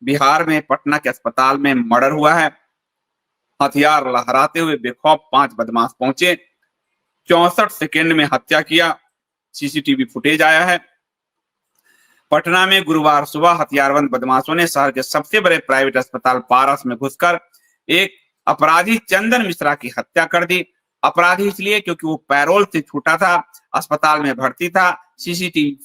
बिहार में पटना के अस्पताल में मर्डर हुआ है। हथियार लहराते हुए बेखौफ 5 बदमाश पहुंचे, 64 सेकेंड में हत्या किया। सीसीटीवी फुटेज आया है। पटना में गुरुवार सुबह हथियारबंद बदमाशों ने शहर के सबसे बड़े प्राइवेट अस्पताल पारस में घुसकर एक अपराधी चंदन मिश्रा की हत्या कर दी। अपराधी इसलिए क्योंकि वो पैरोल से छूटा था, अस्पताल में भर्ती था। सीसीटीवी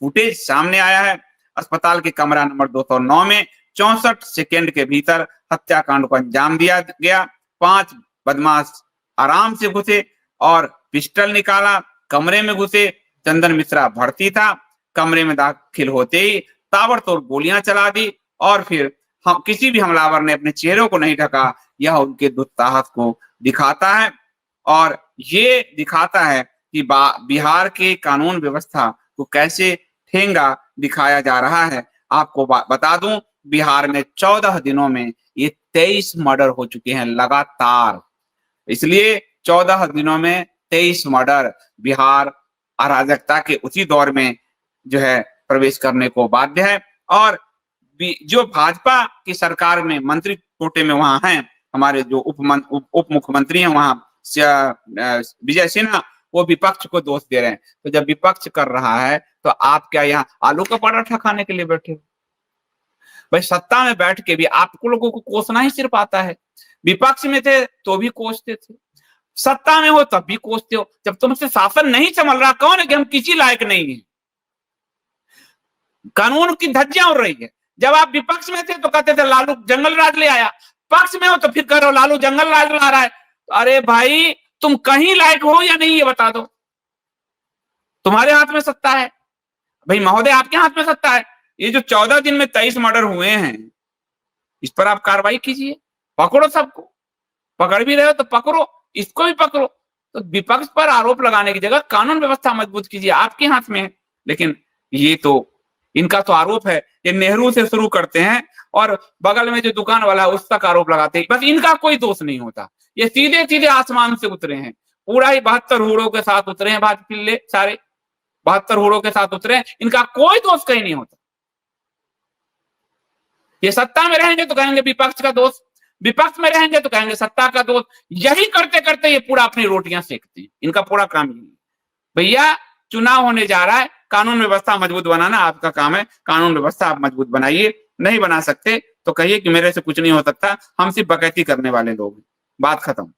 फुटेज सामने आया है। अस्पताल के कमरा नंबर 209 में 64 सेकेंड के भीतर हत्याकांड को अंजाम दिया गया। 5 बदमाश आराम से घुसे और पिस्टल निकाला, कमरे में घुसे। चंदन मिश्रा भर्ती था। कमरे में दाखिल होते ही ताबड़तोड़ गोलियां चला दी और फिर हम किसी भी हमलावर ने अपने चेहरे को नहीं ढका। यह उनके दुस्साहस को दिखाता है और ये दिखाता है कि बिहार के कानून व्यवस्था को कैसे ठेंगा दिखाया जा रहा है। आपको बता दूं, बिहार में 14 दिनों में ये 23 मर्डर हो चुके हैं लगातार। इसलिए 14 दिनों में 23 मर्डर, बिहार अराजकता के उसी दौर में जो है प्रवेश करने को बाध्य है। और जो भाजपा की सरकार में मंत्री कोटे में वहां हैं, हमारे जो उप मुख्यमंत्री हैं वहां विजय सिन्हा, वो विपक्ष को दोष दे रहे हैं। तो जब विपक्ष कर रहा है तो आप क्या यहाँ आलू का पराठा खाने के लिए बैठे हो? भाई सत्ता में बैठ के भी आपको लोगों को कोसना ही सिर्फ आता है। विपक्ष में थे तो भी कोसते थे, सत्ता में हो तब भी कोसते हो। जब तुमसे शासन नहीं संभल रहा, कौन है कि हम किसी लायक नहीं है, कानून की धज्जियां उड़ रही है। जब आप विपक्ष में थे तो कहते थे लालू जंगल राज ले आया, पक्ष में हो तो फिर कह रहे हो लालू जंगल राज ला रहा है। तो अरे भाई तुम कहीं लायक हो या नहीं ये बता दो। तुम्हारे हाथ में सत्ता है भाई महोदय, आपके हाथ में सत्ता है। ये जो 14 दिन में 23 मर्डर हुए हैं, इस पर आप कार्रवाई कीजिए, पकड़ो सबको। पकड़ भी रहे हो तो पकड़ो, इसको भी पकड़ो। तो विपक्ष पर आरोप लगाने की जगह कानून व्यवस्था मजबूत कीजिए, आपके हाथ में है। लेकिन ये तो इनका तो आरोप है, ये नेहरू से शुरू करते हैं और बगल में जो दुकान वाला है उस तक आरोप लगाते हैं। बस इनका कोई दोष नहीं होता, ये सीधे सीधे आसमान से उतरे हैं। पूरा ही 72 हुड़ों के साथ उतरे हैं, भाजपा सारे 72 हुड़ों के साथ उतरे हैं। इनका कोई दोष कहीं नहीं होता। ये सत्ता में रहेंगे तो कहेंगे विपक्ष का दोष, विपक्ष में रहेंगे तो कहेंगे सत्ता का दोष। यही करते करते ये पूरा अपनी रोटियां सेकते हैं। इनका पूरा काम यही है। भैया चुनाव होने जा रहा है, कानून व्यवस्था मजबूत बनाना आपका काम है। कानून व्यवस्था आप मजबूत बनाइए। नहीं बना सकते तो कहिए कि मेरे से कुछ नहीं हो सकता, हम सिर्फ बकैती करने वाले लोग हैं। बात खत्म।